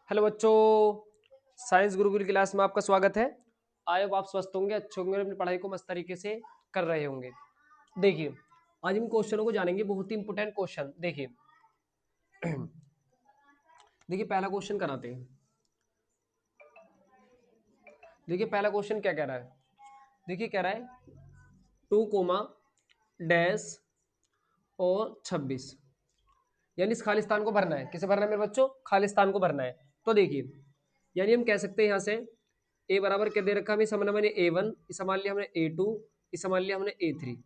Hello बच्चों, science Gurukul class में आपका स्वागत है। आई होप आप स्वस्थ होंगे, अच्छे होंगे, अपनी पढ़ाई को मस्त तरीके से कर रहे होंगे। देखिए, आज हम क्वेश्चनों को जानेंगे, बहुत ही इंपोर्टेंट क्वेश्चन। देखिए देखिए पहला क्वेश्चन कराते हैं। देखिए पहला क्वेश्चन क्या कह रहा है। देखिए कह रहा है 2, और 26, यानी इस खालिस्तान को भरना है। किसे भरना है मेरे बच्चों? खालिस्तान को भरना है। तो देखिए, यानी हम कह सकते हैं यहाँ से ए बराबर क्या दे रखा है हमें, समझ मैंने A1, इसे मान लिया हमने A2, इसे मान लिया हमने A3।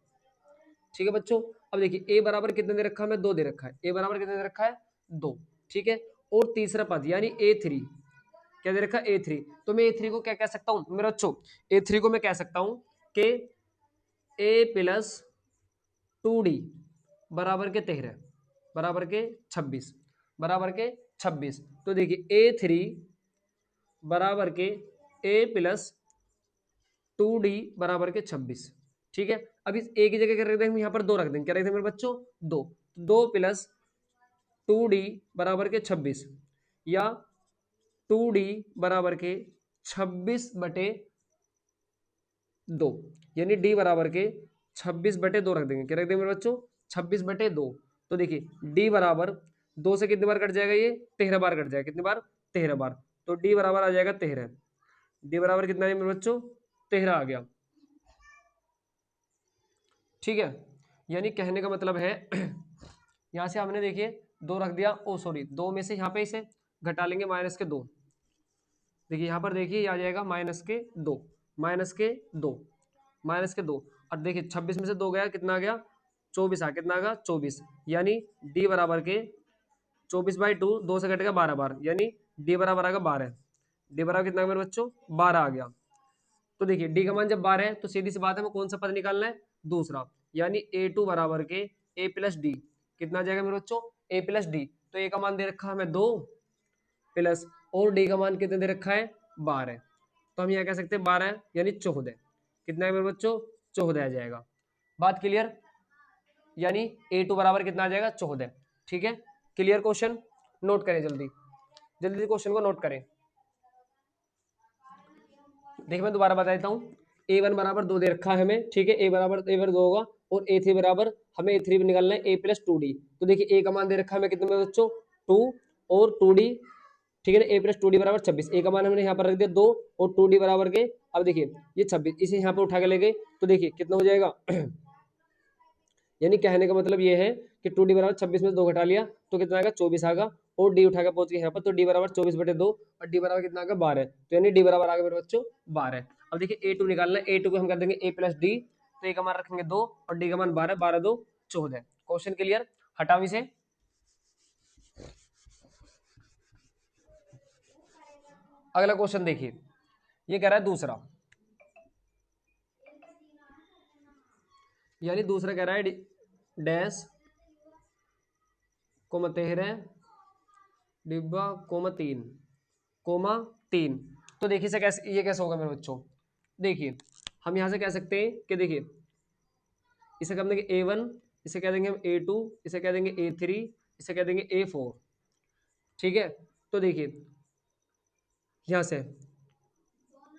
ठीक है बच्चों। अब देखिए ए बराबर कितने दे रखा है हमें? 2 दे रखा है। ए बराबर कितने दे रखा है? 2। ठीक है। और तीसरा पद यानी A3 क्या दे रखा है? A3। तो मैं A3 को क्या कह सकता हूँ मेरे बच्चों? A3 को मैं कह सकता हूँ कि A+2D बराबर के 13 बराबर के 26 बराबर के 26। तो देखिए A3 बराबर के A+2D बराबर के 26। ठीक है। अब इस ए की जगह क्या रख देंगे हम? यहाँ पर 2 रख देंगे। क्या रख देंगे मेरे बच्चों? 2। 2+2D बराबर के 26, या 2D बराबर के 26/2, यानी डी बराबर के 26/2 रख देंगे। क्या रख देंगे मेरे बच्चों? 26/2। तो देखिए डी बराबर 2 से कितनी बार कट जाएगा? ये 13 बार कट जाएगा। कितनी बार? 13 बार। तो डी बराबर आ जाएगा 13। डी बराबर कितना है मेरे बच्चों? 13 आ गया। ठीक है। यानी कहने का मतलब है यहां से हमने देखिए 2 रख दिया। ओ सॉरी, 2 में से यहाँ पे इसे घटा लेंगे, -2। देखिए यहाँ पर देखिए ये आ जाएगा -2, -2, -2। और देखिए 26 में से 2 गया, कितना आ गया? 24 आ। कितना आ गया? 24। यानी डी बराबर के 24/2, 2 से घटेगा 12 बार, यानी डी बराबर आ गया 12। डी बराबर कितना मेरे बच्चों? 12 आ गया। तो देखिए डी का मान जब 12 है तो सीधी सी बात है, हमें कौन सा पद निकालना है? दूसरा, यानी A2 बराबर के A+D। कितना आ जाएगा मेरे बच्चों? A+D। तो ए का मान दे रखा है हमें 2 प्लस, और डी का मान कितने दे रखा है? 12। तो हम यहाँ कह सकते हैं 12 यानी 14। कितना है मेरे बच्चों? 14 आ जाएगा। बात क्लियर? यानी A2 बराबर कितना आ जाएगा? 14। ठीक है। Clear question? नोट करें जल्दी जल्दी क्वेश्चन को नोट करें। देखिए मैं दोबारा बता देता हूँ। A1 बराबर 2 दे रखा है हमें। ठीक है। A बराबर 2 होगा, और A3 बराबर हमें A3 भी निकालना है A+2D। तो देखिए ए का मान दे रखा है हमें कितने में बच्चों? 2 और 2D। ठीक है ना। A+2D बराबर 26। ए का मान हमने यहाँ पर रख दिया 2, और 2D बराबर के, अब देखिए ये 26, इसे यहाँ पर उठा के ले गए। तो देखिए कितना हो जाएगा यानी कहने का मतलब ये है कि 2D बराबर 26 में से 2 घटा लिया तो कितना आएगा? 24 आएगा। और डी उठा के पहुंच गए यहाँ पर, तो डी बराबर 24/2, और डी बराबर कितना आएगा? 12। तो यानी डी बराबर आ गया मेरे बच्चों 12। अब देखिए A2 निकालना है। A2 को हम कर देंगे A+D। तो ए का मान रखेंगे 2 और डी का मान 12, 12×2 14। Question clear? हटाओ इसे। अगला क्वेश्चन देखिए, ये कह रहा है दूसरा, यानी दूसरा कह रहा है डैश कोमा 13 डिब्बा कोमा 3। तो देखिए इसे कैसे, ये कैसे होगा मेरे बच्चों? देखिए हम यहां से कह सकते हैं कि देखिए इसे कह देंगे A1, इसे कह देंगे हम A2, इसे कह देंगे A3, इसे कह देंगे A4। ठीक है। तो देखिए यहां से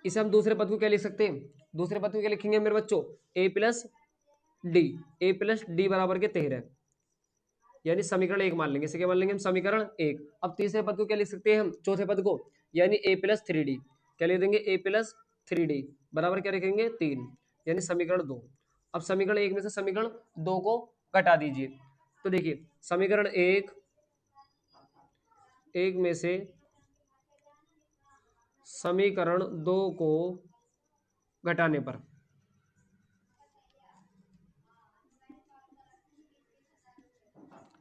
इसे हम दूसरे पद को क्या लिख सकते हैं? दूसरे पद को क्या लिखेंगे मेरे बच्चों? A+D। A+D बराबर के 13, यानी समीकरण 1 मान लेंगे। इसे क्या मान लेंगे हम? समीकरण 1। अब तीसरे पद को क्या लिख सकते हैं हम? चौथे पद को, यानी A+3D। क्या लिख देंगे? A+3D बराबर क्या लिखेंगे? 3, यानी समीकरण 2। अब समीकरण 1 में से समीकरण 2 को घटा दीजिए। तो देखिए समीकरण 1 में से समीकरण 2 को घटाने पर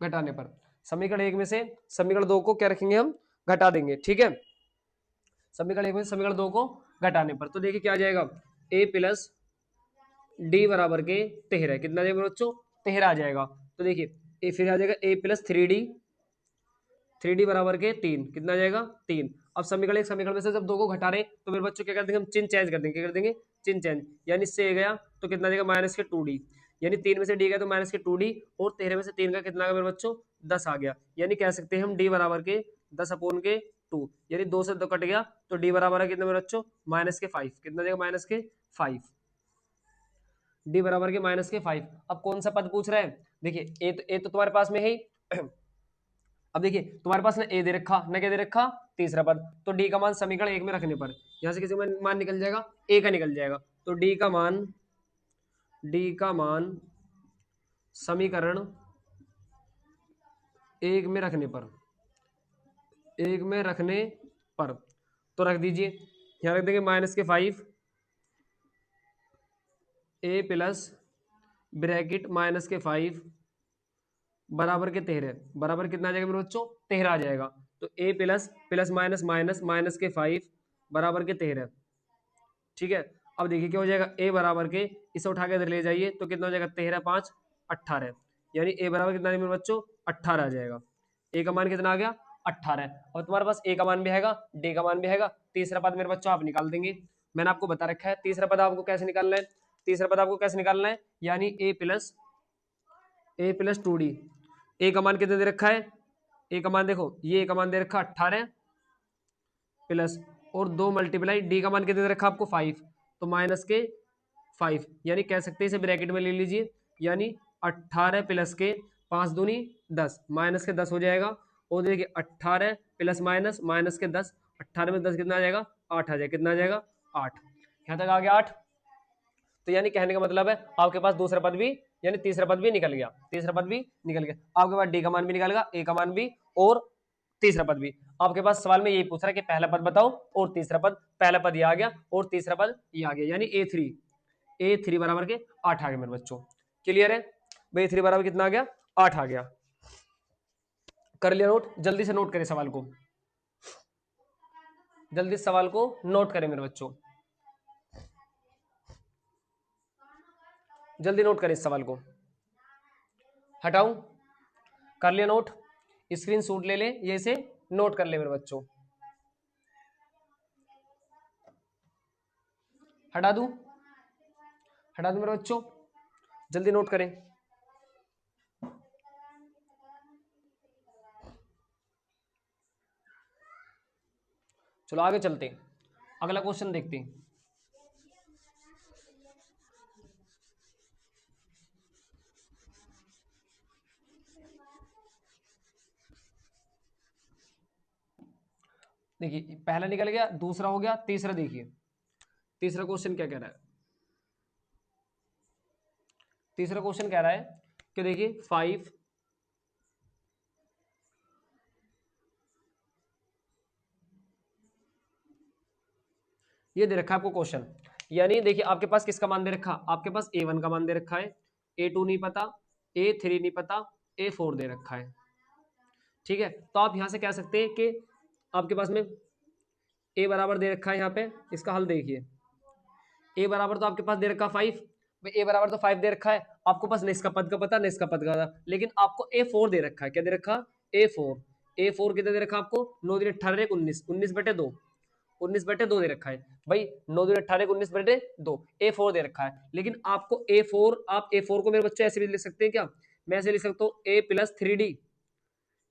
घटाने पर समीकरण 1 में से समीकरण 2 को क्या रखेंगे हम? घटा देंगे। ठीक है। समीकरण 1 में से समीकरण 2 को घटाने पर तो देखिए क्या आ जाएगा? A+D बराबर के 13। कितना आ जाएगा बच्चों? 13 आ जाएगा। तो देखिए ए फिर आ जाएगा A+3D बराबर के 3। कितना आ जाएगा? 3। अब समीकरण 1 समीकरण में से जब 2 को घटा रहे तो मेरे बच्चों क्या कर देंगे हम? चिन्ह चेंज कर देंगे। क्या कर देंगे? चिन्ह चेंज, यानी इससे ए गया तो कितना आ जाएगा? -2D, यानी 3 में से डी गया तो -2D, और 13 में से 3 का कितना आ गया मेरे बच्चों? 10 आ गया। यानी कह सकते हैं हम डी बराबर के 10 अपोन के 2, यानी 2 से 2 कट गया तो डी बराबर है कितने मेरे बच्चों, -5। कितना देगा, -5। डी बराबर के -5। अब कौन सा पद पूछ रहा है, देखिए ए तो तुम्हारे पास में है ही। अब देखिए तुम्हारे पास ना ए दे रखा ना क्या दे रखा, तीसरा पद, तो डी का मान समीकरण 1 में रखने पर यहां से किसी का मान निकल जाएगा, ए का निकल जाएगा, तो डी का मान समीकरण 1 में रखने पर, तो रख दीजिए, यहां रख देंगे -5 ए प्लस ब्रैकेट -5 बराबर के 13, बराबर कितना आ जाएगा मेरे बच्चों, 13 आ जाएगा। तो A plus plus minus minus minus के 5 बराबर के 13। ठीक है, अब देखिए क्या हो जाएगा, ए बराबर के, इसे उठा के इधर ले जाइए तो कितना हो जाएगा, 13 5 18, यानी ए बराबर कितना मेरे बच्चों, 18 आ जाएगा। ए का मान कितना आ गया, 18। और तुम्हारे पास ए का मान भी हैगा, डी का मान भी हैगा, तीसरा पद मेरे बच्चों आप निकाल देंगे। मैंने आपको बता रखा है तीसरा पद आपको कैसे निकालना है, यानी ए प्लस 2d। ए का मान कितने दे रखा है, ए का मान देखो, ये ए का मान दे रखा 18 प्लस और 2 मल्टीप्लाई डी का मान कितने दे रखा आपको 5, तो -5, यानी कह सकते हैं इसे ब्रैकेट में ले लीजिए, यानी 18 प्लस के 5 दूनी 10 माइनस के 10 हो जाएगा। और देखिए 18 प्लस माइनस माइनस के 10, 18 में 10 कितना आ जाएगा, 8 आ जाएगा, कितना आ जाएगा 8। यहाँ तक आ गया 8। तो यानी कहने का मतलब है आपके पास दूसरा पद भी, यानी तीसरा पद भी निकल गया, आपके पास डी का मान भी निकल गया, ए का मान भी और तीसरा पद भी। आपके पास सवाल में यही पूछ रहा है कि पहला पद बताओ और तीसरा पद, पहला पद ये आ गया और तीसरा पद ये आ गया, यानी ए3 बराबर के 8 आ गए मेरे बच्चों। क्लियर है भाई, ए3 बराबर कितना आ गया, 8 आ गया। कर लिया नोट, जल्दी से नोट करें सवाल को, जल्दी सवाल को नोट करें मेरे बच्चों, जल्दी नोट करें इस सवाल को। हटाऊं, कर लिया नोट, स्क्रीन शॉट ले ले, ये इसे नोट कर ले मेरे बच्चों। हटा दूं मेरे बच्चों, जल्दी नोट करें। चलो आगे चलते हैं, अगला क्वेश्चन देखते हैं। देखिए पहला निकल गया, दूसरा हो गया, तीसरा देखिए, तीसरा क्वेश्चन क्या कह रहा है, तीसरा क्वेश्चन कह रहा है कि देखिए 5 ये दे रखा है आपको क्वेश्चन, यानी देखिए आपके पास किसका मान दे रखा, आपके पास a1 का मान दे रखा है, a2 नहीं पता, a3 नहीं पता, a4 दे रखा है। ठीक है, तो आप यहां से कह सकते हैं कि आपके पास में a बराबर दे रखा है, यहाँ पे इसका हल देखिए, a बराबर तो आपके पास दे रखा 5, भाई a बराबर तो 5 दे रखा है, आपको पास न इसका पद का पता न इसका पद का पता, लेकिन आपको a4 दे रखा है, क्या दे रखा, a4 कितना दे रखा आपको, 9 दिन 18 19 19/2, 19/2 दे रखा है भाई, 9 दिन 18 19/2, a4 दे रखा है। लेकिन आपको a4, आप a4 को मेरे बच्चे ऐसे भी लिख सकते हैं क्या, मैं ऐसे लिख सकता हूँ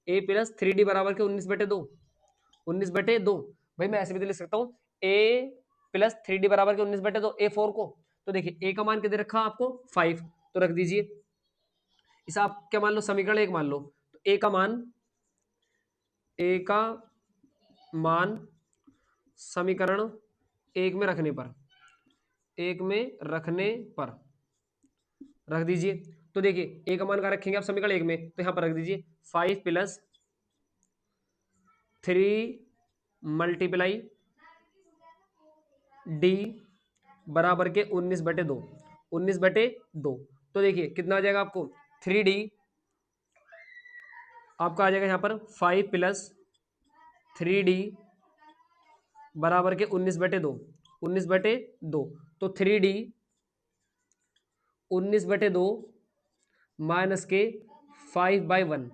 a+3d बराबर के 19/2 भाई, मैं ऐसे भी लिख सकता हूँ a+3d बराबर के 19/2 a4 को। तो देखिए a का मान क्या दे रखा आपको 5, तो रख दीजिए, इसे आप क्या मान लो, समीकरण 1 मान लो, तो a का मान समीकरण 1 में रखने पर रख दीजिए। तो देखिए a का मान कहाँ रखेंगे आप, समीकरण 1 में, तो यहां पर रख दीजिए 5 + 3 मल्टीप्लाई d बराबर के 19/2। तो देखिए कितना आ जाएगा आपको, 3d आपका आ जाएगा यहाँ पर 5 + 3d बराबर के 19/2। तो 3d 19/2 माइनस के 5/1,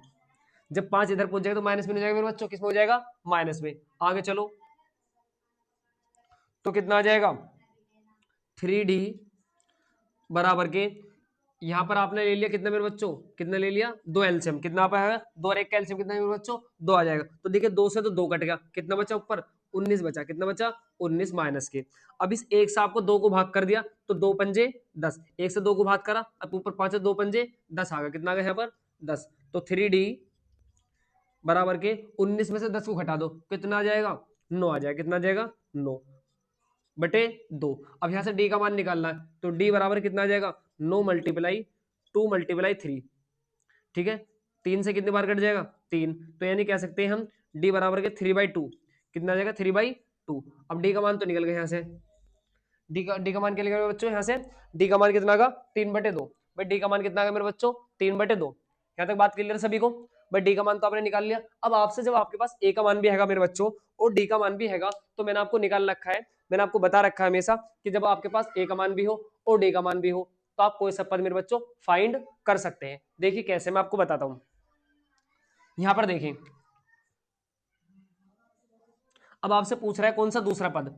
जब 5 इधर पहुंच जाएगा तो माइनस में हो जाएगा मेरे बच्चों, किस में हो जाएगा, माइनस में। आगे चलो, तो कितना आ जाएगा, 3d बराबर के यहाँ पर आपने ले लिया कितना मेरे बच्चों, कितना ले लिया, दो एलसीएम, कितना पाएगा, दो और एक का एलसीएम कितना है मेरे बच्चों, दो आ जाएगा। तो देखिए दो से तो दो कट गया, कितना बचा ऊपर, 19 बचा, कितना बचा, 19 माइनस के। अब इस एक से आपको दो को भाग कर दिया तो दो पंजे 10, एक से दो को भाग करा, अब ऊपर पांच से दो पंजे 10 आ गया, कितना आ गया यहाँ पर 10। तो 3D बराबर के 19 में से 10 को घटा दो, कितना आ जाएगा, 9 आ जाएगा, कितना आ जाएगा, 9 बटे 2। अब यहां से डी का मान निकालना है, तो डी बराबर कितना आ जाएगा, 9 मल्टीप्लाई 2 मल्टीप्लाई 3, ठीक है, 3 से कितनी बार कट जाएगा, 3, तो यानी कह सकते हैं हम डी बराबर के 3/2, कितना आ जाएगा 3/2। अब डी का मान तो निकल गया यहाँ से, डी का मान क्या निकलेगा बच्चों, यहाँ से डी का मान कितना आगा, 3/2। भाई डी का मान कितना आगा मेरे बच्चों, 3/2। यहाँ तक बात क्लियर सभी को। भाई डी का मान तो आपने निकाल लिया। अब आपसे जब आपके पास ए का मान भी हैगा मेरे बच्चों और डी का मान भी हैगा, तो मैंने आपको निकाल रखा है, मैंने आपको बता रखा है हमेशा कि जब आपके पास ए का मान भी हो और डी का मान भी हो तो आप कोई सा पद मेरे बच्चों फाइंड कर सकते हैं। देखिए कैसे, मैं आपको बताता हूं। यहां पर देखिए, अब आपसे पूछ रहा है कौन सा दूसरा पद,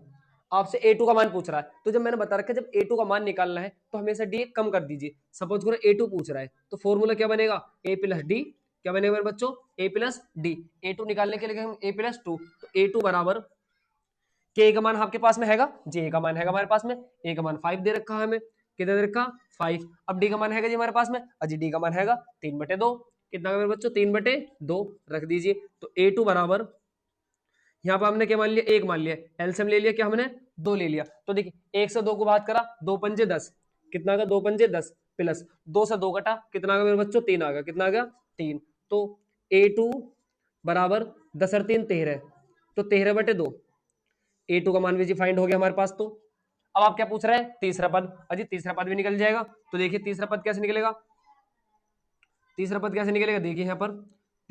आपसे a2 का मान पूछ रहा है। तो जब मैंने बता रखा है जब a2 का मान निकालना है तो हमेशा d कम कर दीजिए। सपोज करो a2 पूछ रहा है तो फॉर्मूला क्या बनेगा, a प्लस डी, क्या बनेगा मेरे बच्चों, a प्लस डी। a2 निकालने के लिए हम a प्लस टू, तो a2 बराबर के का मान आपके पास में हैगा, जे का मान हैगा हमारे पास में, ए का मान 5 दे रखा है हमें, कितना दे रखा 5। अब डी का मान हैगा जी हमारे पास में, अजी डी का मान हैगा 3/2, कितना मेरे बच्चों 3/2 रख दीजिए। तो a2 बराबर, यहाँ पर हमने क्या मान लिया, एक मान लिया, एलसीएम ले लिया, क्या हमने दो ले लिया। तो देखिए एक से दो को भाग करा, दो पंजे 10, कितना आ गया, दो पंजे 10 प्लस दो से दो कटा, कितना आ गया मेरे बच्चों, 3 आ गया, कितना आ गया 3। तो a2 बराबर 10 और 3 13, तो 13/2 a2 का मान भी जी फाइंड हो गया हमारे पास। तो अब आप क्या पूछ रहे हैं, तीसरा पद, अजी तीसरा पद भी निकल जाएगा। तो देखिए तीसरा पद कैसे निकलेगा, तीसरा पद कैसे निकलेगा, देखिए यहाँ पर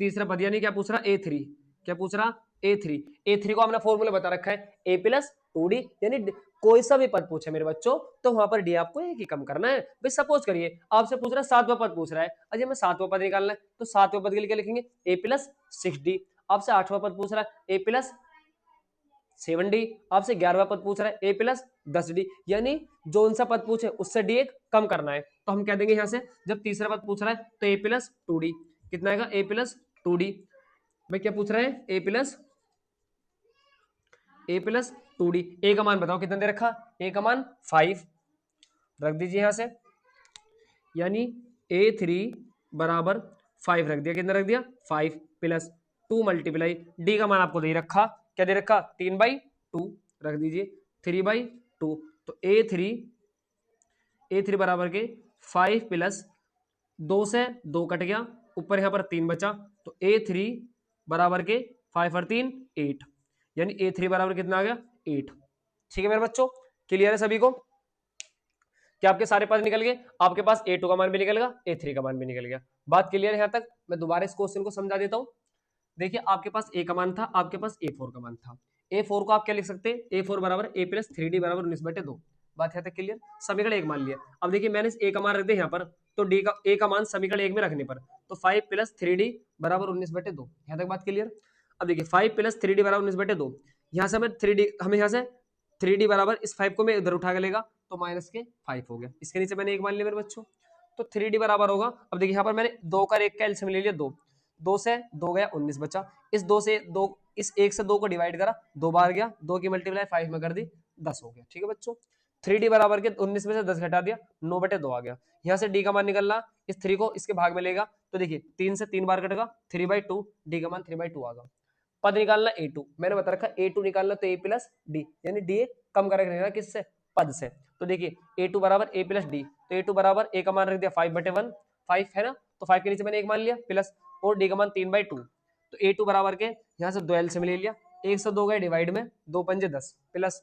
तीसरा पद यानी क्या पूछ रहा, a3, क्या पूछ रहा, a3 को हमने फॉर्मूला बता रखा है a प्लस 2d, यानी कोई सा भी पद पूछे मेरे बच्चों तो वहां पर डी आपको एक ही कम करना है। भाई सपोज करिए आपसे पूछ रहा है सातवां पद पूछ रहा है, अजय हमें सातवां पद निकालना है, तो सातवें पद के लिए क्या लिखेंगे, a प्लस 6d। आपसे आठवां पद पूछ रहा है a प्लस 7d, आपसे 11वां पद पूछ रहा है a प्लस 10d, यानी जो उनसा पद पूछे उससे डी एक कम करना है। तो हम कह देंगे यहां से जब तीसरा पद पूछ रहा है तो a प्लस 2d, कितना आएगा a प्लस 2d। भाई क्या पूछ रहे हैं, a प्लस 2d, a का मान बताओ कितना दे रखा, a का मान 5 रख दीजिए यहां से, यानी a3 बराबर 5 रख दिया, कितना रख दिया 5 प्लस 2 मल्टीप्लाई डी का मान आपको दे रखा, क्या दे रखा 3/2 रख दीजिए, 3/2। तो a3 बराबर के 5 प्लस 2 से 2 कट गया, ऊपर यहां पर 3 बचा, तो a3 बराबर के 5 और 3 8, यानी a3 बराबर कितना आ गया 8। ठीक है मेरे बच्चों, क्लियर है सभी को, क्या आपके सारे पद निकल गए, आपके पास a2 का मान भी निकल गया, a3 का मान भी निकल गया। बात क्लियर है यहाँ तक, मैं दोबारा इस क्वेश्चन को समझा देता हूं। देखिए आपके पास a का मान था, आपके पास a4 का मान था, a4 को आप क्या लिख सकते हैं, a4 बराबर a प्लस 3d बराबर 19/2। बात यहाँ तक क्लियर, समीकरण एक मान लिया। अब देखिए मैंने a का मान रख दिया यहाँ पर, तो डी का a का मान समीकरण एक में रखने पर तो 5 प्लस 3d बराबर 19/2। यहाँ तक बात क्लियर। अब देखिए 5 प्लस 3d बराबर 19/2, यहाँ से हमें 3d, हमें यहाँ से 3d बराबर इस 5 को मैं इधर उठा के लेगा तो माइनस के 5 हो गया, इसके नीचे मैंने एक मान लिया मेरे बच्चों। तो 3d बराबर होगा, अब देखिए यहाँ पर मैंने दो का एक का एलसीएम ले लिया, दो से दो गया 19 बचा, इस दो से दो, इस एक से दो को डिवाइड करा, दो बार गया, दो की मल्टीप्लाई 5 में कर दी 10 हो गया। ठीक है बच्चों, 3d बराबर के 19 में से 10 घटा दिया, 9/2 आ गया। यहाँ से d का मान निकलना, इस 3 को इसके भाग में लेगा तो देखिए 3 से 3 बार कटेगा, 3/2, डी का मान 3/2 आ गया। पद निकालना a2, मैंने बता रखा a2 निकालना तो a प्लस डी, यानी डी कम करके रहेगा किससे, पद से। तो देखिए a2 बराबर a प्लस डी, तो a2 बराबर a का मान रख दिया 5/1, 5 है ना, तो 5 के नीचे मैंने एक मान लिया प्लस, और डी का मान 3/2। तो a2 बराबर के यहाँ से दो एलसीएम ले लिया, एक से दो गए डिवाइड में, दो पंजे 10 प्लस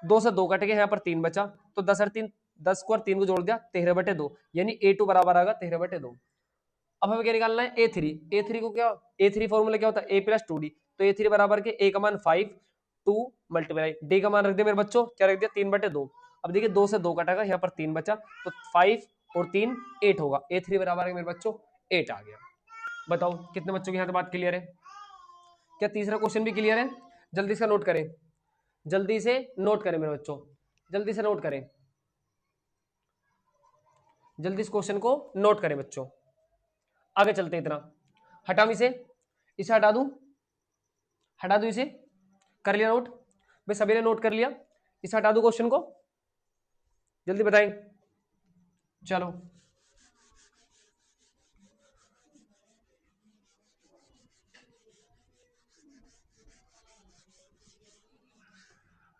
दो से दो कट के यहाँ पर 3 बचा, तो 10 और 3, 10 को और 3 को जोड़ दिया 13/2, यानी a2 बराबर आएगा 13/2। अब हमें क्या निकालना है, a3 को क्या, a3 फॉर्मूला क्या होता है a प्लस 2d, तो a3 बराबर के a का मान 5, 2 मल्टीप्लाई डी का मान रख दिया मेरे बच्चों, क्या रख दिया 3/2। अब देखिए 2 से 2 कटेगा, यहाँ पर 3 बचा, तो 5 और 3 8 होगा, a3 बराबर है मेरे बच्चों 8 आ गया। बताओ कितने बच्चों की यहाँ बात क्लियर है, क्या तीसरा क्वेश्चन भी क्लियर है, जल्दी से नोट करें, जल्दी से नोट करें मेरे बच्चों, जल्दी से नोट करें, जल्दी इस क्वेश्चन को नोट करें बच्चों, आगे चलते इतना। हटाऊं इसे हटा दूं इसे, कर लिया नोट भाई, सभी ने नोट कर लिया, इसे हटा दूं क्वेश्चन को, जल्दी बताएं। चलो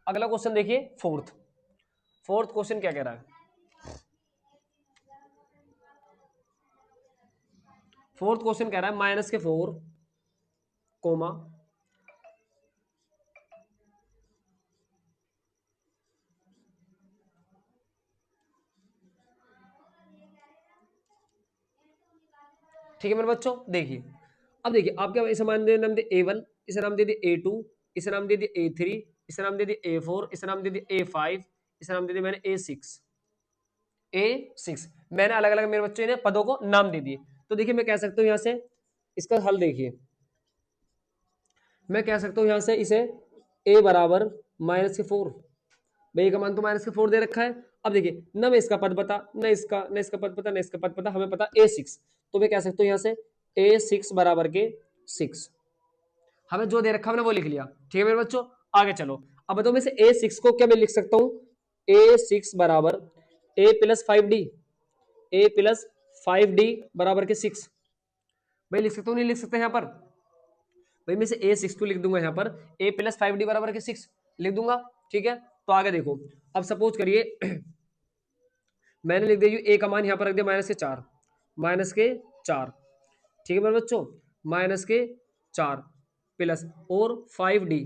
अगला क्वेश्चन देखिए, फोर्थ क्वेश्चन क्या कह रहा है। फोर्थ क्वेश्चन कह रहा है -4 कोमा ठीक है मेरे बच्चों। देखिए अब देखिए, आप क्या इसे नाम दे A1, इसे नाम दे दिए A2, इसे नाम दे दिए A3, इसे नाम दे दिए A4, इसे नाम दे दिए A5, इसे नाम दे दिए मैंने A6। मैंने अलग अलग मेरे बच्चों ने पदों को नाम दे दिए। तो देखिए मैं कह सकता हूं यहां से इसका हल देखिए, मैं कह सकता हूं यहां से इसे a बराबर -4, भाई का मान तो -4 दे रखा है। अब देखिए न मैं इसका पद पता, न इसका पद पता, न इसका पद पता, हमें पता A6, तो मैं कह सकता हूं यहां से A6 बराबर के 6, हमें जो दे रखा हमने वो लिख लिया। ठीक है मेरे बच्चों, आगे चलो। अब बताओ मैं से A6 को क्या मैं लिख सकता हूं, A6 बराबर A+5D, A+5D बराबर के 6, भाई लिख सकता हूं नहीं लिख सकते यहाँ पर, भाई मैं से A6 को लिख दूंगा यहाँ पर A+5D बराबर के 6 लिख दूंगा। ठीक है, तो आगे देखो, अब सपोज करिए मैंने लिख दिया ए का मान यहाँ पर रख दिया -4, -4। ठीक है मेरे बच्चों, -4 प्लस और 5D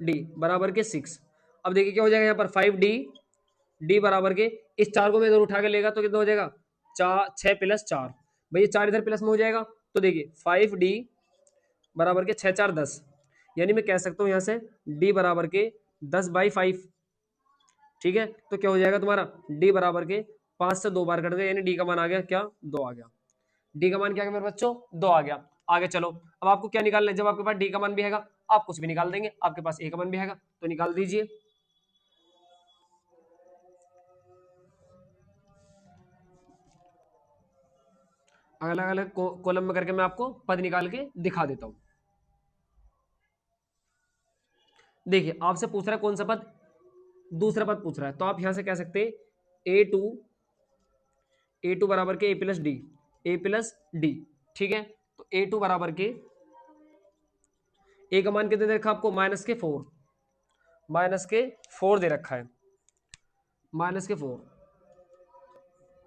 डी बराबर के 6। अब देखिए क्या हो जाएगा यहाँ पर 5D डी बराबर के, इस 4 को मैं इधर उठा के लेगा तो कितना हो जाएगा 6 + 4, भाई ये 4 इधर प्लस में हो जाएगा। तो देखिए 5D बराबर के 6×4 = 10, यानी मैं कह सकता हूँ यहाँ से D बराबर के 10/5। ठीक है, तो क्या हो जाएगा तुम्हारा D बराबर के 5 से 2 बार कट गया, यानी D का मान आ गया क्या 2 आ गया। D का मान क्या आ गया मेरे बच्चों 2 आ गया। आगे चलो, अब आपको क्या निकालना है, जब आपके पास D का मान भी हैगा आप कुछ भी निकाल देंगे, आपके पास A का मान भी हैगा तो निकाल दीजिए। अलग अलग कॉलम में करके मैं आपको पद निकाल के दिखा देता हूं। देखिए आपसे पूछ रहा है कौन सा पद, दूसरा पद पूछ रहा है, तो आप यहां से कह सकते हैं ए टू बराबर के A+D। ठीक है, तो A2 बराबर के ए का मान कितने दे रखा आपको -4 दे रखा है, -4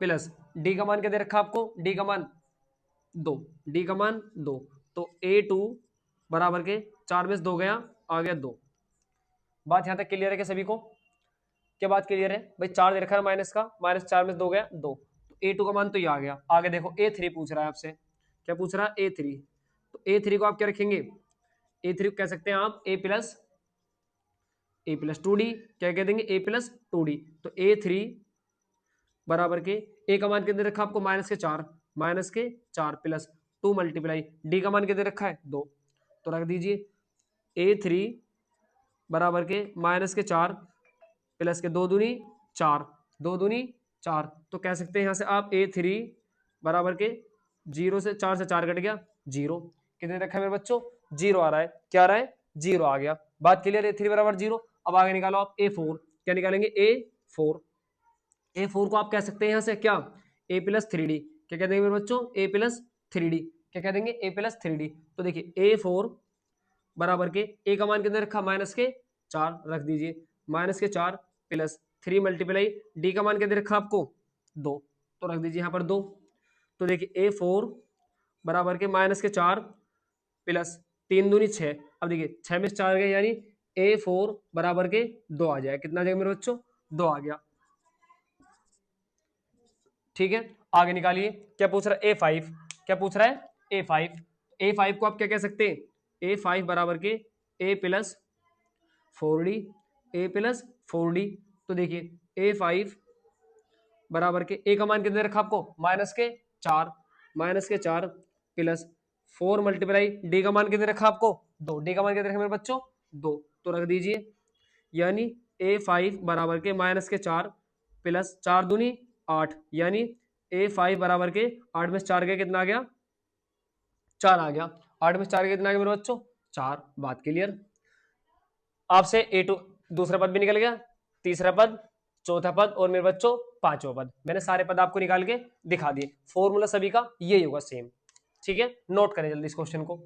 प्लस डी का मान क्या दे रखा आपको, डी का मान 2, डी का मान 2, तो A2 बराबर के 4 में से 2 गया, आ गया 2। बात यहां तक क्लियर है क्या सभी को, क्या बात क्लियर है भाई, 4 दे रखा है माइनस का, -4 में से 2 गया 2, तो A2 का मान तो ये आ गया। आगे देखो A3 पूछ रहा है आपसे, क्या पूछ रहा है A3, तो A3 को आप क्या रखेंगे, A3 को कह सकते हैं आप A+2D, क्या कह देंगे A+2D, तो A3 बराबर के ए का मान कितने रखा आपको -4 प्लस 2 मल्टीप्लाई डी का मान कितने रखा है 2, तो रख दीजिए A3 बराबर के -4 प्लस के 2 दूनी 4, 2 दूनी 4, तो कह सकते हैं यहां से आप A3 बराबर के 0 से 4 से 4 कट गया 0, कितने रखा है मेरे बच्चों 0 आ रहा है, क्या आ रहा है 0 आ गया। बात क्लियर, A3 बराबर 0। अब आगे निकालो आप A4, क्या निकालेंगे A4 को आप कह सकते हैं यहां से क्या A+3D, क्या कह देंगे मेरे बच्चों A+3D, क्या कह देंगे A+3D। तो देखिए A4 बराबर के ए का मान कितने रखा -4 रख दीजिए, -4 प्लस 3 मल्टीप्लाई डी का मान कितने रखा आपको 2, तो रख दीजिए यहाँ पर 2। तो देखिए A4 बराबर के -4 प्लस 3 दूनी 6, अब देखिए 6 में से 4 गए, यानी A4 बराबर के 2 आ जाए, कितना आ जाएगा मेरे बच्चों 2 आ गया। ठीक है, आगे निकालिए, क्या पूछ रहा है A5, क्या पूछ रहा है A5 को आप क्या कह सकते हैं A5 बराबर के A+4D, A+4D। तो देखिए A5 बराबर के ए का मान कितने रखा आपको -4 प्लस 4 मल्टीप्लाई डी का मान कितने रखा आपको 2, डी का मान कितने रखा मेरे बच्चों 2, तो रख दीजिए, यानी A5 बराबर के -4 प्लस 4 दूनी 8, यानी A5 बराबर के 8 में से 4 गया, कितना आ गया? 4 आ गया। 8 में से 4 गया, कितना आ गया मेरे बच्चों? 4। बात क्लियर। आपसे A2 दूसरा पद भी निकल गया, तीसरा पद, चौथा पद और मेरे बच्चों पांचवा पद। मैंने सारे पद आपको निकाल के दिखा दिए। फॉर्मूला सभी का यही होगा सेम। ठीक है, नोट करें जल्दी इस क्वेश्चन को।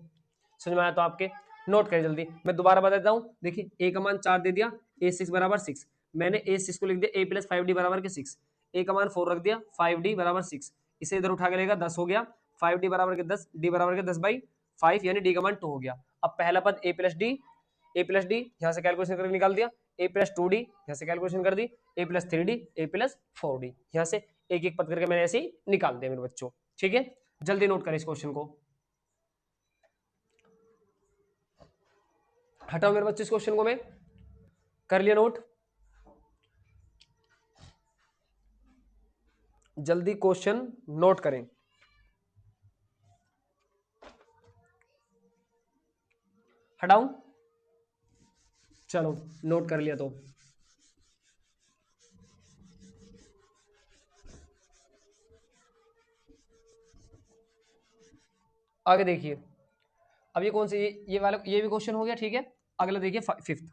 समझ में आया तो आपके? नोट करें जल्दी। मैं दोबारा बता देता हूं। देखिए ए का मान 4 दे दिया, A6 बराबर 6। मैंने A6 को लिख दिया A + 5D बराबर के 6। ए का मान 4 रख दिया, 5D बराबर 6। इसे इधर उठा के लेगा, 10 हो गया। 5D बराबर के 10, D बराबर के 10/5, यानी D का मान 2 हो गया। अब पहला पद A+D यहां से कैलकुलेशन करके निकाल दिया। A+2D यहां से कैलकुलेशन कर दी। A+3D, A+4D यहां से एक एक पद करके मैंने ऐसे ही निकाल दिया मेरे बच्चों। ठीक है, जल्दी नोट करें इस क्वेश्चन को। हटाओ मेरे बच्चे इस क्वेश्चन को। मैं कर लिया नोट। जल्दी क्वेश्चन नोट करें। हटाऊं? चलो नोट कर लिया तो आगे देखिए। अब ये कौन से, ये वाला, ये भी क्वेश्चन हो गया। ठीक है, अगला देखिए फिफ्थ।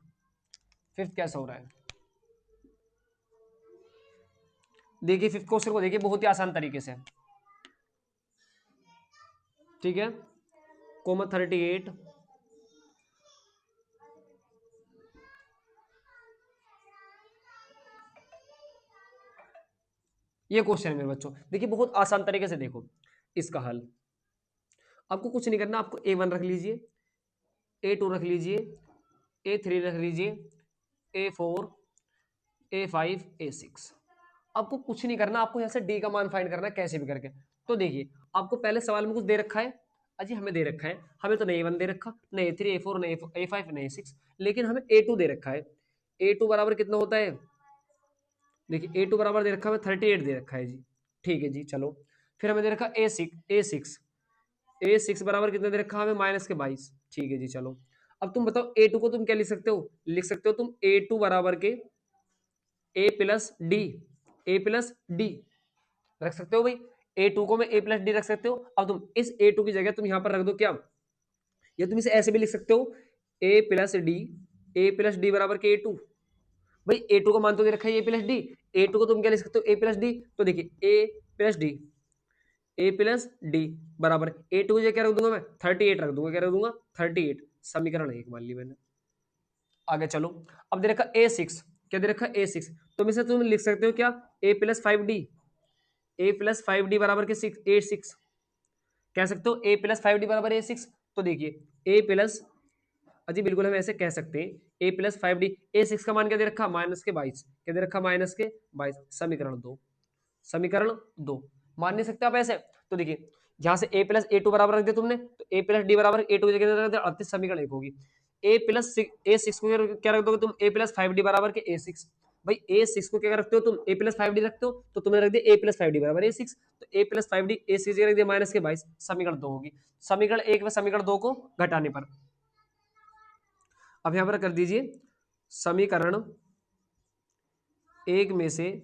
फिफ्थ कैसा हो रहा है? देखिए फिफ्थ क्वेश्चन को देखिए, बहुत ही आसान तरीके से। ठीक है, कोमा 38, ये क्वेश्चन है मेरे बच्चों। देखिए बहुत आसान तरीके से देखो इसका हल। आपको कुछ नहीं करना, आपको A1 रख लीजिए, A2 रख लीजिए, A3 रख लीजिए, A4, A5, A6। आपको कुछ नहीं करना, आपको यहाँ से D का मान फाइंड करना है कैसे भी करके। तो देखिए आपको पहले सवाल में कुछ दे रखा है। अजी हमें दे रखा है, हमें तो नहीं A1 दे रखा, नहीं A3, A4, नहीं A5, नहीं A6, लेकिन हमें A2 दे रखा है। A2 बराबर कितना होता है? देखिए A2 बराबर दे रखा है, 38 दे रखा है जी। ठीक है जी, चलो। फिर हमें दे रखा A6 बराबर कितना दे रखा है हमें? -22। ठीक है जी, चलो। अब तुम बताओ A2 को तुम क्या लिख सकते हो? लिख सकते हो तुम A2 बराबर के A+D रख सकते हो भाई। A2 को मैं A+D रख सकते हो। अब तुम इस A2 की जगह तुम यहां पर रख दो क्या, या तुम इसे ऐसे भी लिख सकते हो A+D बराबर के A2। भाई A2 का मान तो दे रखा है A+D, A2 को तुम क्या लिख सकते हो? A+D। तो देखिए A+D बराबर A2 की जगह क्या रख दूंगा मैं? 38 रख दूंगा। क्या रख दूंगा? 38। समीकरण 1 मान ली मैंने। आगे चलो। अब दे रखा A6, क्या दे रखा A6, तुम इसे तुम लिख सकते हो क्या? A+5D बराबर के 6 A6 कह सकते हो। A+5D बराबर A6। तो देखिए A प्लस, अजी बिल्कुल हम ऐसे कह सकते हैं A+5D। A6 का मान क्या दे रखा? -22। क्या दे रखा? -22। समीकरण 2 मान नहीं सकते आप ऐसे। तो देखिए यहां से A+A2 बराबर रख दिया तुमने, तो A+D बराबर A2 की जगह रख दिया 38। समीकरण 1 होगी। A6 को क्या रख दोगे तुम? A+5D बराबर के A6। भाई A6 को क्या रखते हो तुम? A+5D रखते हो, तो तुमने रख दिया A+5D बराबर A6। तो A+5D A6 की जगह रख दिया -22। समीकरण 2 होगी। समीकरण 1 व समीकरण 2 को घटाने पर, अब यहां पर कर दीजिए समीकरण 1 में से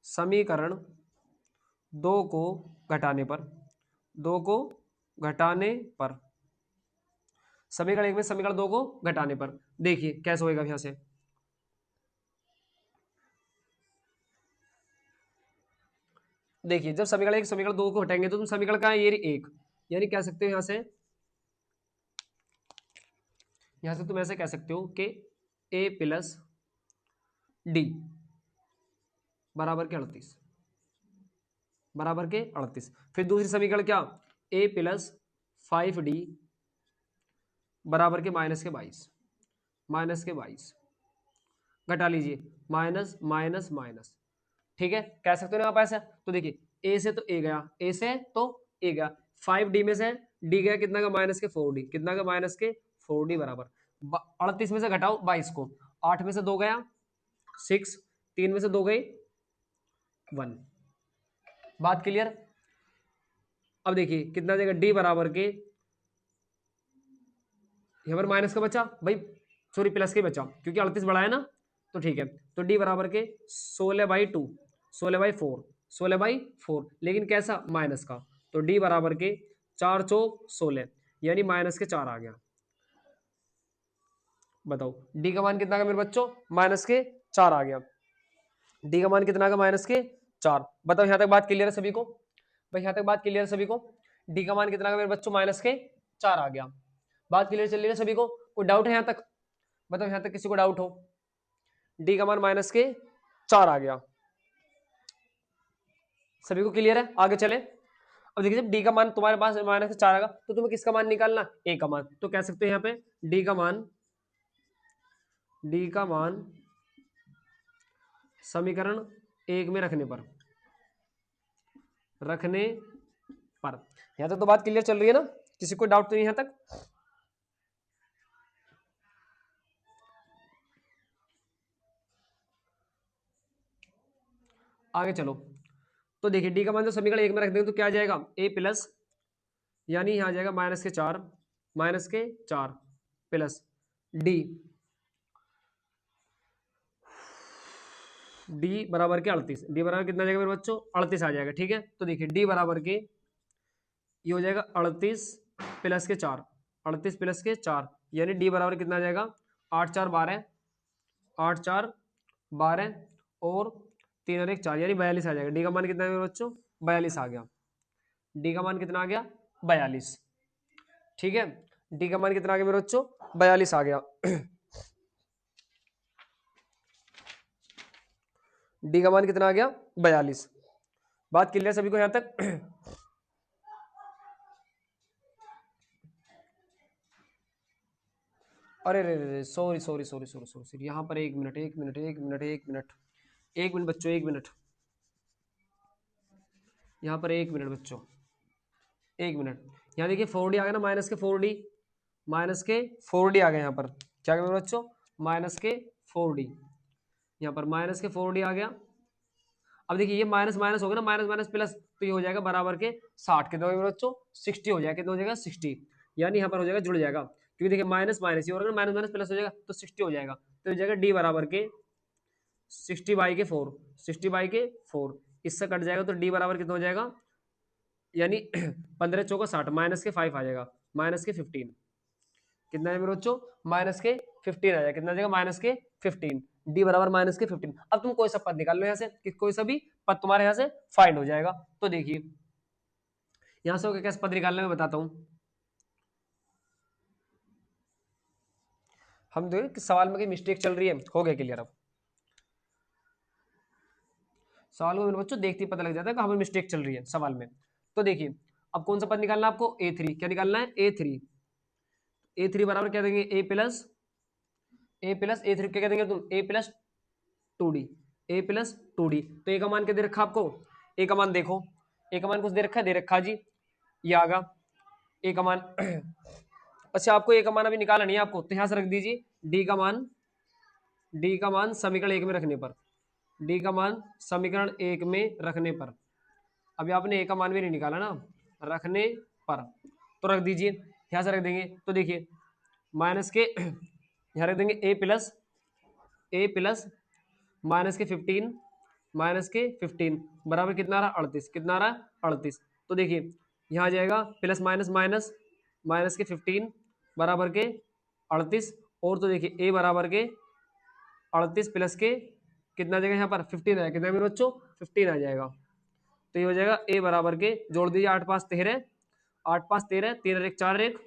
समीकरण 2 को घटाने पर, 2 को घटाने पर, समीकरण 1 में समीकरण 2 को घटाने पर देखिए कैसे होएगा। यहां से देखिए जब समीकरण 1 समीकरण 2 को हटाएंगे तो तुम समीकरण का है ये 1, यानी कह सकते हो यहां से तुम ऐसे कह सकते हो कि A+D बराबर के 38, बराबर के 38। फिर दूसरी समीकरण क्या? A+5D बराबर के -22, -22 घटा लीजिए, माइनस माइनस माइनस। ठीक है, कह सकते हो ना आप ऐसा। तो देखिए ए से तो ए गया, ए से तो ए गया, 5D में से डी गया, कितना का? -4D। कितना का? -4D बराबर 38 में से घटाओ 22 को, 8 में से 2 गया 6, 3 में से 2 गई 1। बात क्लियर? अब देखिए कितना देगा? डी बराबर के, यहाँ पर माइनस का बचा भाई, सॉरी प्लस के बचा क्योंकि 38 बड़ा है ना, तो ठीक है। तो डी बराबर के 16/2, 16/4, 16/4, लेकिन कैसा, माइनस का। तो डी बराबर के 4 चौक 16, यानी -4 आ गया। बताओ डी का मान कितना का मेरे बच्चों, -4 आ गया। डी का मान कितना का, -4। बताओ यहां तक बात क्लियर है सभी को? भाई यहां तक बात क्लियर है सभी को? डी का मान कितना का मेरे बच्चों, -4 आ गया। बात क्लियर चल रही है सभी को? कोई डाउट है यहां तक? बताओ यहां तक किसी को डाउट हो? डी का मान -4 आ गया, सभी को क्लियर है? आगे चले। अब देखिए जब डी का मान तुम्हारे पास -4 आएगा तो तुम्हें किसका मान निकालना, ए का मान। तो कह सकते हैं यहाँ पे डी का मान समीकरण 1 में रखने पर यहां तक तो बात क्लियर चल रही है ना? किसी को डाउट तो नहीं यहां तक? आगे चलो। तो देखिए डी का मान जो समीकरण 1 में रख देंगे तो क्या आ जाएगा, ए प्लस, यानी यहां आ जाएगा -4 प्लस डी, डी बराबर के 38। डी बराबर कितना आ जाएगा मेरे बच्चों, 38 आ जाएगा। ठीक है, तो देखिए डी बराबर के ये हो जाएगा 38 प्लस के 4, 38 प्लस के 4, यानी डी बराबर कितना आ जाएगा, 8 4 12, 8 4 12 और 3 और 1 4, यानी 42 आ जाएगा। डी का मान कितना है मेरे बच्चों, 42 आ गया। डी का मान कितना आ गया, 42। ठीक है, डी का मान कितना आ गया मेरे बच्चों, 42 आ गया। डी का मान कितना आ गया, 42। बात क्लियर सभी को यहां तक? अरे रे रे, sorry sorry sorry sorry sorry sorry, यहाँ पर 1 minute 1 minute 1 minute 1 minute 1 minute बच्चों, 1 मिनट, यहाँ पर 1 मिनट बच्चों, 1 मिनट। यहाँ देखिए 4D आ गया ना, -4D आ गया यहाँ पर। क्या करें बच्चों, -4D, यहाँ पर -4D आ गया। अब देखिए ये माइनस माइनस होगा ना, माइनस माइनस प्लस, तो ये हो जाएगा बराबर के 60। कितना हो जाएगा बच्चों, 60 हो जाएगा। कितना हो जाएगा, 60, यानी यहाँ पर हो जाएगा, जुड़ जाएगा, क्योंकि देखिए माइनस माइनस ये हो रहा है, माइनस माइनस प्लस हो जाएगा तो 60 हो जाएगा। तो हो जाएगा डी बराबर के 60/4, 60/4, इससे कट जाएगा तो डी बराबर कितना हो जाएगा, यानी 15 चौका 60, -5 आ जाएगा, -15। कितना है मेरे बच्चों, -15 आ जाएगा। कितना आ जाएगा, -15। डी बराबर -15। अब तुम कोई सा पद निकाल लो यहाँ से, कि कोई सा भी पद तुम्हारे यहाँ से फाइंड हो जाएगा। तो देखिए यहाँ से कैसे पद निकालने में बताता हूँ। हम देखो कि सवाल में कोई मिस्टेक चल रही है, हो गया क्लियर। अब सवाल में मेरे बच्चों देखते ही पता लग जाता है कि हमें मिस्टेक चल रही है सवाल में। तो देखिए अब कौन सा पद निकालना है आपको, A3। क्या निकालना है, A3। A3 बराबर क्या देंगे, A प्लस A3 क्या देंगे तुम, A+2D, A+2D। तो ए का मान क्या दे रखा आपको, ए का मान देखो, ए का मान कुछ दे रखा जी, ये आगा ए का मान। अच्छा आपको ए का मान अभी निकालना नहीं है आपको, तो यहां से रख दीजिए डी का मान समीकरण 1 में रखने पर, डी का मान समीकरण 1 में रखने पर। अभी आपने ए का मान भी नहीं निकाला ना, रखने पर, तो रख दीजिए, यहां से रख देंगे। तो देखिए माइनस के यहां रख देंगे ए प्लस -15 बराबर कितना आ रहा, 38। कितना आ रहा, 38। तो देखिए यहाँ आ जाएगा प्लस माइनस माइनस, -15 बराबर के 38, और तो देखिए ए बराबर के 38 प्लस के कितना आ जाएगा यहाँ पर, 15 आएगा। कितना मेरे बच्चों, 15 आ जाएगा। तो ये हो जाएगा ए बराबर के, जोड़ दीजिए 8 5 13, 8 5 13, 3 और 1 4 1,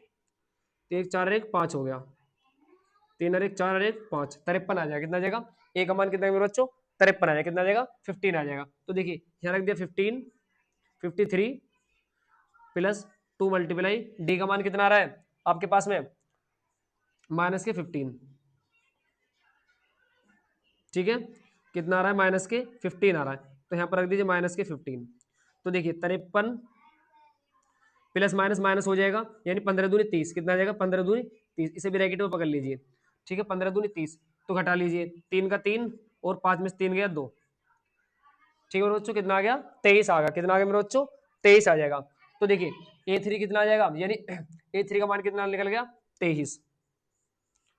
1 4 1 5 हो गया, 3 और 1 4 और 1 5, 53 आ जाएगा। कितना आ जाएगा, ए का मान कितना है मेरे बच्चों, 53 आ जाएगा। कितना आ जाएगा, 15 आ जाएगा। तो देखिए यहाँ रख दिया 15, 53 प्लस 2 मल्टीप्लाई, डी का मान कितना आ रहा है आपके पास में, -15। ठीक है, कितना आ रहा है, -15 आ रहा है। तो यहाँ पर रख दीजिए -15। तो देखिए 53 प्लस माइनस माइनस हो जाएगा, यानी 15 दूनी 30। कितना आ जाएगा, 15 दूनी 30। इसे ब्रैकेट में पकड़ लीजिए। ठीक है, 15 दूनी 30, तो घटा लीजिए, 3 का 3 और 5 में से 3 गया 2। ठीक है मेरे बच्चों, कितना आ गया, 23 आ गया। कितना आ गया मेरे बच्चों, 23 आ जाएगा। तो देखिए A3 कितना आ जाएगा, यानी A3 का मान कितना निकल गया, 23।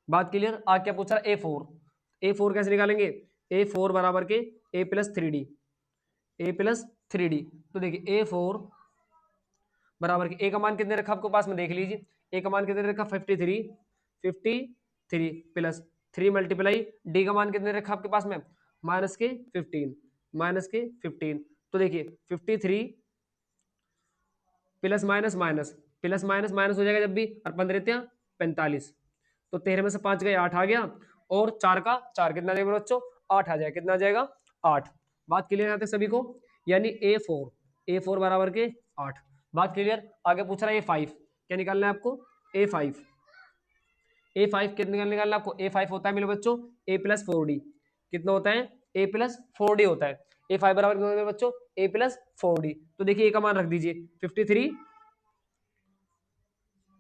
बात क्लियर। आज क्या पूछा, A4 कैसे निकालेंगे, A4 बराबर के A+3D, 3D। तो देखिए A4 बराबर के, ए का मान कितने रखा आपको पास में देख लीजिए, ए का मान कितने रखा 53 प्लस 3 मल्टीप्लाई डी का मान कितने रखा आपके पास में -15 तो देखिए 53 plus minus minus plus minus minus हो जाएगा जब भी, और 15 45 तो 13 में से 5 गए 8 आ गया, और 4 का 4 कितना आ जाएगा बच्चों 8 आ जाएगा, कितना आ जाएगा 8। बात क्लियर आते सभी को, यानी A4 बराबर के 8। बात क्लियर। आगे पूछ रहा है A5, क्या निकालना है आपको A5 कितने निकालना है आपको, A5 होता है मेरे बच्चों A+4D, कितना होता है A+4D होता है। A5 बराबर कितना होता है बच्चों A+4D। तो देखिए A का मान रख दीजिए 53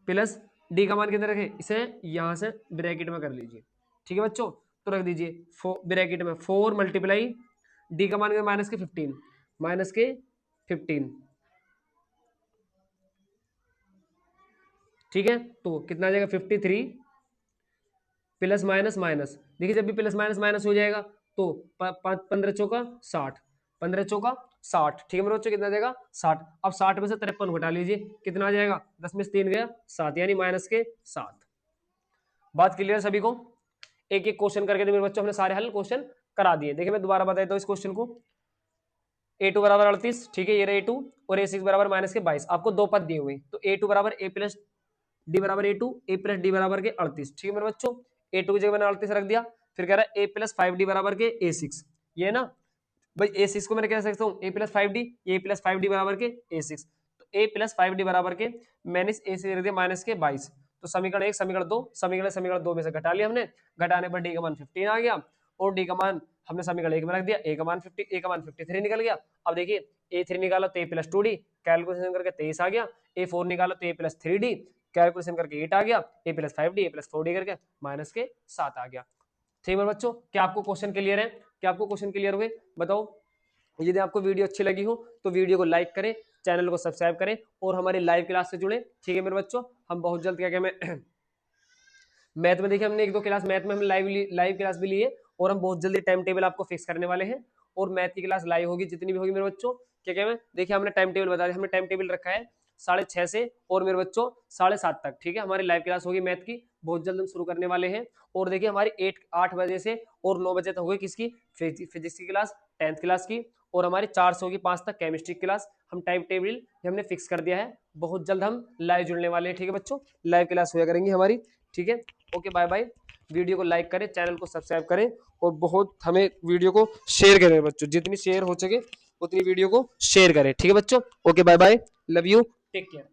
प्लस डी का मान कितना रखे, इसे यहां से ब्रैकेट में कर लीजिए, ठीक है बच्चों। तो रख दीजिए ब्रैकेट में 4 मल्टीप्लाई डी का मान -15 ठीक है। तो कितना आ जाएगा 53 प्लस माइनस माइनस, देखिए जब भी प्लस माइनस माइनस हो जाएगा तो 15 चौका 60, 15 चौका 60, ठीक है मेरे बच्चों, कितना आ जाएगा 60। अब 60 में से 53 घटा लीजिए, कितना आ जाएगा 10 में से 3 गया 7, यानी -7। बात क्लियर सभी को। एक एक क्वेश्चन करके तो मेरे बच्चों हमने सारे हल क्वेश्चन करा दिए। देखिए मैं दोबारा बता देता हूँ इस क्वेश्चन को। A2 बराबर 38, ठीक है ये रहा A2, और A6 बराबर -22। आपको दो पद दिए हुए, तो A2 बराबर A प्लस डी बराबर A2, A प्लस डी बराबर के 38, ठीक है मेरे बच्चों। A2 की जगह मैंने 38 रख दिया, फिर कह रहा है A+5D बराबर के A6, ये ना भाई A6 को मैंने कह सकता हूँ A+5D, A+5D बराबर के A6, तो A+5D बराबर के मैंने A6 रख दिया -22। तो समीकरण 1 समीकरण 2 समीकरण 2 में से घटा लिया हमने, घटाने पर डी का मान 15 आ गया, और डी का मान हमने समीकरण 1 में रख दिया, ए का मान 53 निकल गया। अब देखिए A3 निकालो तो A+2D, कैलकुलेशन करके 23 आ गया। A4 निकालो तो A+3D, कैलकुलेशन करके 8 आ गया। A+5D A+4D करके -7 आ गया। ठीक है बच्चों, क्या आपको क्वेश्चन क्लियर है, क्या आपको क्वेश्चन क्लियर हुए बताओ। यदि आपको वीडियो अच्छी लगी हो तो वीडियो को लाइक करें, चैनल को सब्सक्राइब करें, और हमारी लाइव क्लास से जुड़े, ठीक है मेरे बच्चों। हम बहुत जल्द क्या मैं मैथ में देखिए हमने 1-2 क्लास मैथ में हम लाइव क्लास भी लिए, और हम बहुत जल्दी टाइम टेबल आपको फिक्स करने वाले हैं, और मैथ की क्लास लाइव होगी जितनी भी होगी मेरे बच्चों। क्या मैं देखिए हमने टाइम टेबल बता दिया, हमने टाइम टेबल रखा है 6:30 से और मेरे बच्चों 7:30 तक, ठीक है हमारी लाइव क्लास होगी मैथ की, बहुत जल्द हम शुरू करने वाले हैं। और देखिए हमारी 8 बजे से और 9 बजे तक होगी किसकी, फिजिक्स की क्लास 10th क्लास की, और हमारी 4 से होगी 5 तक केमिस्ट्री की क्लास। हम टाइम टेबल हमने फिक्स कर दिया है, बहुत जल्द हम लाइव जुड़ने वाले हैं, ठीक है बच्चों, लाइव क्लास हुआ करेंगी हमारी, ठीक है। Okay bye bye. वीडियो को लाइक करें, चैनल को सब्सक्राइब करें, और बहुत हमें वीडियो को शेयर करें बच्चों, जितनी शेयर हो सके उतनी वीडियो को शेयर करें, ठीक है बच्चों। Okay bye bye, love you, take care.